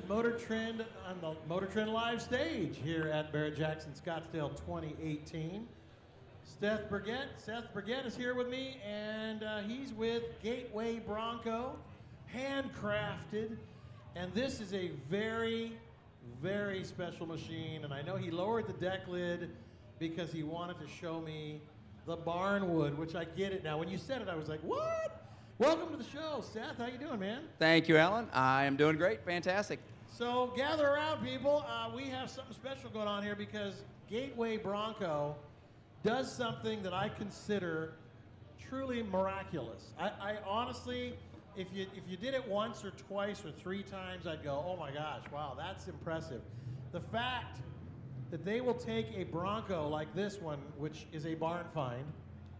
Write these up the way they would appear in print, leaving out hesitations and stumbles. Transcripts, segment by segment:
Motor Trend on the Motor Trend live stage here at Barrett Jackson Scottsdale 2018. Seth Burgett is here with me, and he's with Gateway Bronco, handcrafted, and this is a very, very special machine. And I know he lowered the deck lid because he wanted to show me the barn wood, which I get it now. When you said it, I was like, what? Welcome to the show, Seth. How you doing, man? Thank you, Alan. I am doing great. Fantastic. So gather around, people. We have something special going on here because Gateway Bronco does something that I consider truly miraculous. I honestly, if you did it once or twice or three times, I'd go, oh my gosh, wow, that's impressive. The fact that they will take a Bronco like this one, which is a barn find,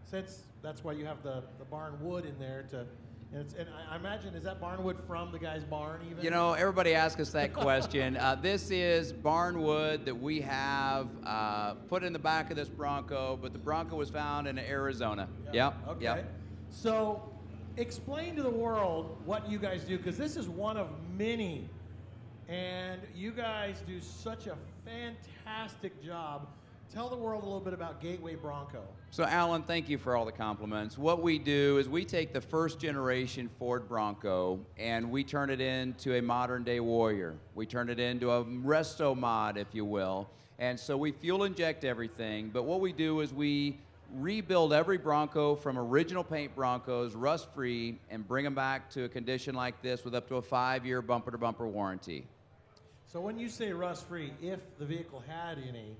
since that's why you have the barn wood in there to, and I imagine, is that barn wood from the guy's barn even? You know, everybody asks us that question. This is barn wood that we have put in the back of this Bronco, but the Bronco was found in Arizona. Yep. Okay. Yep. So explain to the world what you guys do, because this is one of many, and you guys do such a fantastic job. Tell the world a little bit about Gateway Bronco. So, Alan, thank you for all the compliments. What we do is we take the first generation Ford Bronco and we turn it into a modern day warrior. We turn it into a resto mod, if you will. And so we fuel inject everything, but what we do is we rebuild every Bronco from original paint Broncos, rust-free, and bring them back to a condition like this with up to a 5-year bumper-to-bumper warranty. So when you say rust-free, if the vehicle had any,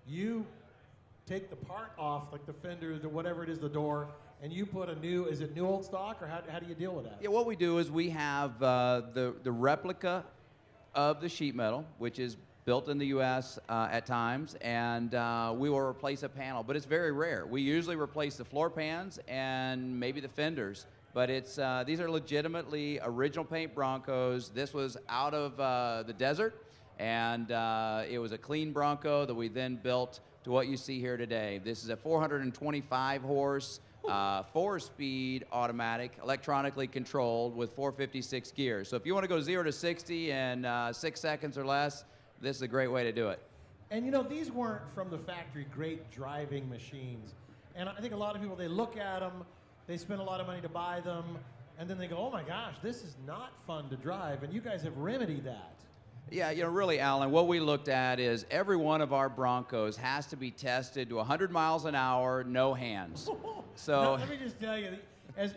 you take the part off, like the fender, the whatever it is, the door, and you put a new, is it new old stock, or how do you deal with that? Yeah, what we do is we have the replica of the sheet metal, which is built in the U.S. At times, and we will replace a panel, but it's very rare. We usually replace the floor pans and maybe the fenders, but it's these are legitimately original paint Broncos. This was out of the desert, and it was a clean Bronco that we then built to what you see here today. This is a 425 horse, 4-speed automatic, electronically controlled with 456 gears. So if you want to go 0 to 60 in 6 seconds or less, this is a great way to do it. And you know, these weren't from the factory great driving machines. And I think a lot of people, they look at them, they spend a lot of money to buy them, and then they go, oh my gosh, this is not fun to drive. And you guys have remedied that. Yeah, you know, really, Alan, what we looked at is every one of our Broncos has to be tested to 100 miles an hour, no hands. So now, let me just tell you, if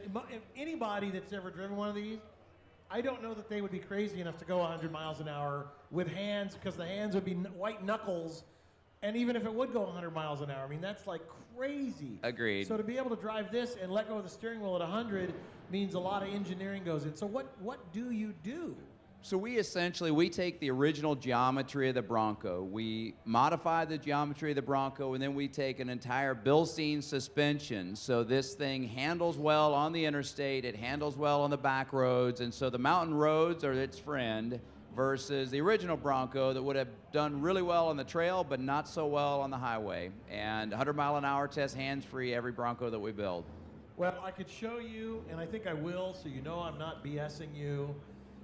anybody that's ever driven one of these, I don't know that they would be crazy enough to go 100 miles an hour with hands, because the hands would be white knuckles. And even if it would go 100 miles an hour, I mean, that's like crazy. Agreed. So to be able to drive this and let go of the steering wheel at 100 means a lot of engineering goes in. So what do you do? So we take the original geometry of the Bronco, we modify the geometry of the Bronco, and then we take an entire Bilstein suspension. So this thing handles well on the interstate, it handles well on the back roads, and so the mountain roads are its friend versus the original Bronco that would have done really well on the trail but not so well on the highway. And 100 mile an hour test hands-free every Bronco that we build. Well, I could show you, and I think I will, so you know I'm not BSing you,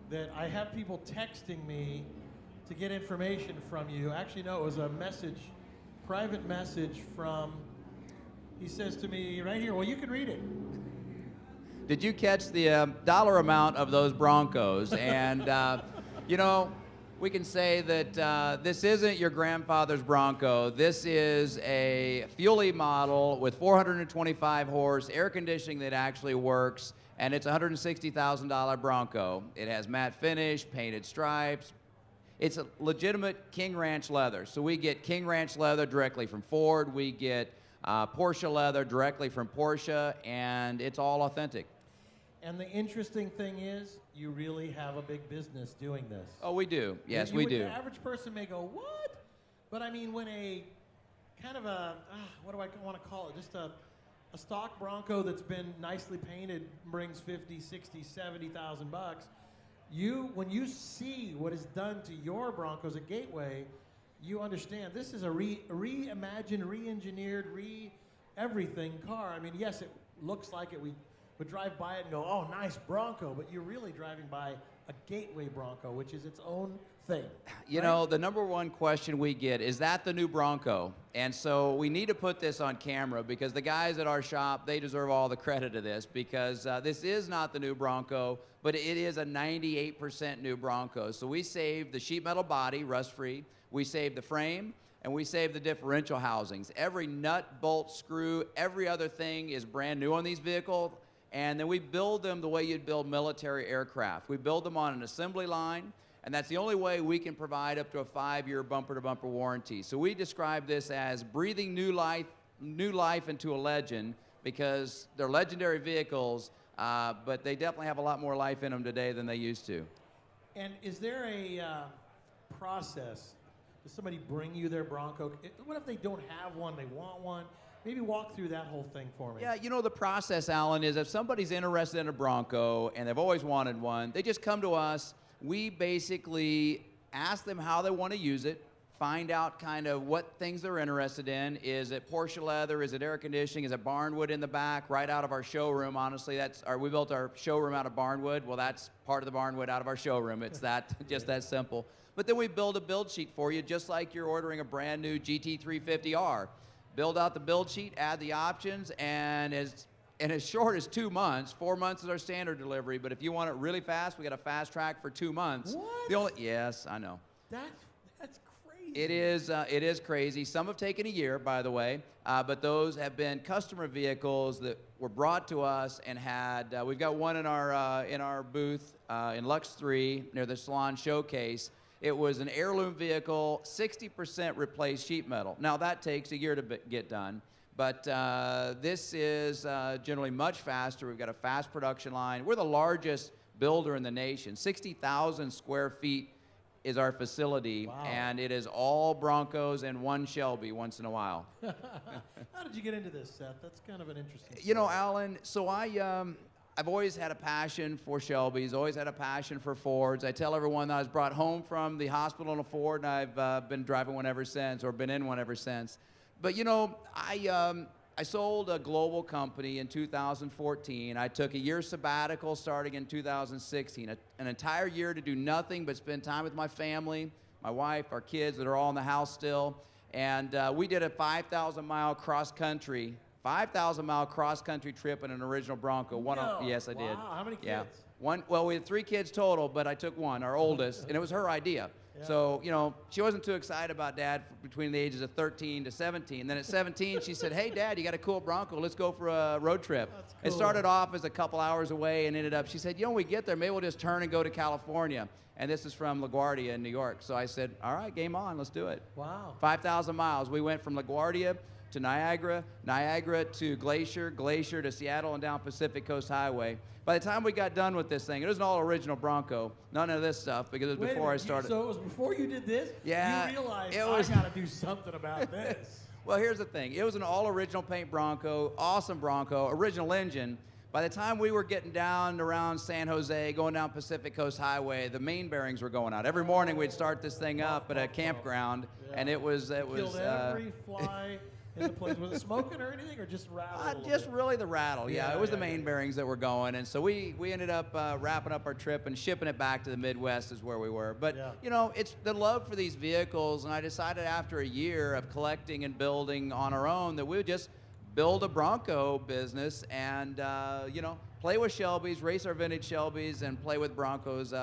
that I have people texting me to get information from you. Actually, no, it was a message, private message from, he says to me right here, well, you can read it. Did you catch the dollar amount of those Broncos? And, you know, we can say that this isn't your grandfather's Bronco. This is a Fuelie model with 425 horse, air conditioning that actually works, and it's a $160,000 Bronco. It has matte finish, painted stripes. It's a legitimate King Ranch leather. So we get King Ranch leather directly from Ford. We get Porsche leather directly from Porsche, and it's all authentic. And the interesting thing is, you really have a big business doing this. Oh, we do. Yes, we do. The average person may go, what? But I mean, when a kind of a, what do I want to call it? Just a stock Bronco that's been nicely painted brings 50, 60, 70,000 bucks. When you see what is done to your Broncos at Gateway, you understand this is a reimagined, re-engineered, everything car. I mean, yes, it looks like it. We would drive by it and go, oh, nice Bronco, but you're really driving by a Gateway Bronco, which is its own thing? You know, the number one question we get is that the new Bronco? And so we need to put this on camera because the guys at our shop, they deserve all the credit of this because this is not the new Bronco, but it is a 98% new Bronco. So we saved the sheet metal body, rust-free. We saved the frame, and we saved the differential housings. Every nut, bolt, screw, every other thing is brand new on these vehicles. And then we build them the way you'd build military aircraft. We build them on an assembly line. And that's the only way we can provide up to a 5-year bumper-to-bumper warranty. So we describe this as breathing new life into a legend because they're legendary vehicles, but they definitely have a lot more life in them today than they used to. And is there a process? Does somebody bring you their Bronco? What if they don't have one, they want one? Maybe walk through that whole thing for me. Yeah, you know, the process, Alan, is if somebody's interested in a Bronco and they've always wanted one, they just come to us. We basically ask them how they want to use it, find out kind of what things they're interested in. Is it Porsche leather? Is it air conditioning? Is it barnwood in the back? Right out of our showroom, honestly. We built our showroom out of barnwood. Well, that's part of the barnwood out of our showroom. It's just that simple. But then we build a build sheet for you, just like you're ordering a brand new GT350R. Build out the build sheet, add the options, and as short as 2 months, 4 months is our standard delivery, but if you want it really fast, we got a fast track for 2 months. What? Yes, I know. That's crazy. It is crazy. Some have taken a year, by the way, but those have been customer vehicles that were brought to us and had, we've got one in our booth in Lux 3 near the Salon Showcase. It was an heirloom vehicle, 60% replaced sheet metal. Now that takes a year to get done. But this is generally much faster. We've got a fast production line. We're the largest builder in the nation. 60,000 square feet is our facility, wow. And it is all Broncos and one Shelby once in a while. How did you get into this, Seth? That's kind of an interesting story. You know, Alan, so I've always had a passion for Shelbys, always had a passion for Fords. I tell everyone that I was brought home from the hospital in a Ford, and I've been driving one ever since, or been in one ever since. But, you know, I sold a global company in 2014. I took a year sabbatical starting in 2016, an entire year to do nothing but spend time with my family, my wife, our kids that are all in the house still. And we did a 5,000-mile cross-country trip in an original Bronco. Yes, I did. Wow, how many kids? Yeah. Well, we had 3 kids total, but I took one, our oldest, and it was her idea. Yeah. So, you know, she wasn't too excited about Dad between the ages of 13 to 17. And then at 17, she said, hey, Dad, you got a cool Bronco. Let's go for a road trip. That's cool. It started off as a couple hours away and ended up, she said, you know, when we get there, maybe we'll just turn and go to California. And this is from LaGuardia in New York. So I said, all right, game on, let's do it. Wow. 5,000 miles. We went from LaGuardia to Niagara, Niagara to Glacier, Glacier to Seattle, and down Pacific Coast Highway. By the time we got done with this thing, it was an all-original Bronco. None of this stuff, because it was before I started. So it was before you did this? Yeah. You realized, I got to do something about this. Well, here's the thing. It was an all-original paint Bronco, awesome Bronco, original engine. By the time we were getting down around San Jose, going down Pacific Coast Highway, the main bearings were going out. Every morning we'd start this thing up at a campground, and it was Killed every fly in the place. Was it smoking or anything, or just rattle? Just really the rattle. Yeah, it was the main bearings that were going, and so we ended up wrapping up our trip and shipping it back to the Midwest is where we were. But you know, it's the love for these vehicles, and I decided after a year of collecting and building on our own that we would just build a Bronco business and you know, play with Shelbys, race our vintage Shelbys, and play with Broncos.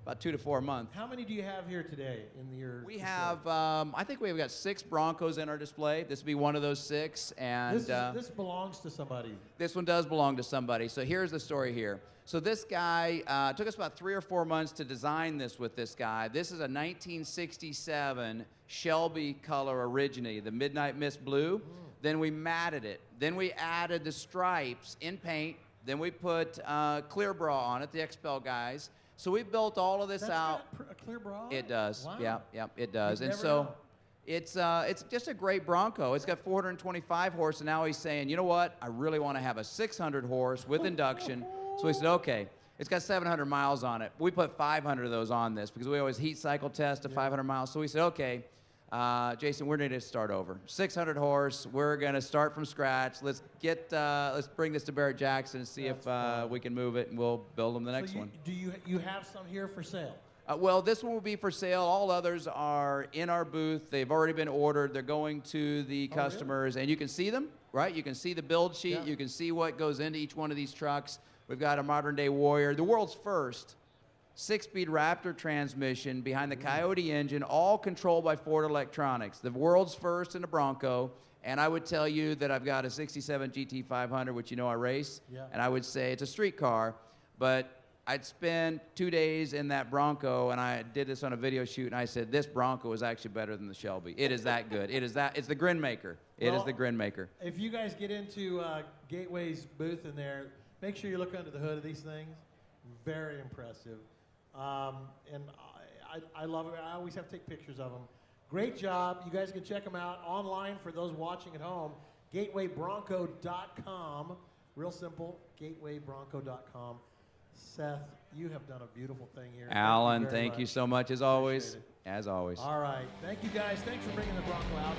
About 2 to 4 months. How many do you have here today in your? We have, I think we've got 6 Broncos in our display. This will be one of those 6, and this belongs to somebody. This one does belong to somebody. So here's the story here. So this guy took us about 3 or 4 months to design this with this guy. This is a 1967 Shelby color originally, the Midnight Mist Blue. Then we matted it. Then we added the stripes in paint. Then we put clear bra on it, the XPEL guys. So we built all of this out. Got a clear bra? It does. Wow. Yeah, it does. You'd and never so know. it's just a great Bronco. It's got 425 horse, and now he's saying, you know what? I really want to have a 600 horse with induction. So we said, okay. It's got 700 miles on it. We put 500 of those on this because we always heat cycle test to 500 miles. So we said, okay, Jason, we're going to start over. 600 horse. We're going to start from scratch. Let's bring this to Barrett Jackson and see if we can move it, and we'll build them the next one. Do you have some here for sale? Well, this one will be for sale. All others are in our booth. They've already been ordered. They're going to the customers, and you can see them, right? You can see the build sheet. You can see what goes into each one of these trucks. We've got a modern-day Warrior, the world's first 6-speed Raptor transmission behind the Coyote engine, all controlled by Ford Electronics. The world's first in a Bronco. And I would tell you that I've got a 67 GT500, which you know I race. And I would say it's a street car, but I'd spend 2 days in that Bronco, and I did this on a video shoot, and I said, this Bronco is actually better than the Shelby. It is that good. It's the grin maker. It is the grin maker. If you guys get into Gateway's booth in there, make sure you look under the hood of these things. Very impressive. And I love it. I always have to take pictures of them. Great job. You guys can check them out online for those watching at home. GatewayBronco.com. Real simple, GatewayBronco.com. Seth, you have done a beautiful thing here. Alan, thank you so much, as always. As always. All right. Thank you, guys. Thanks for bringing the Bronco out.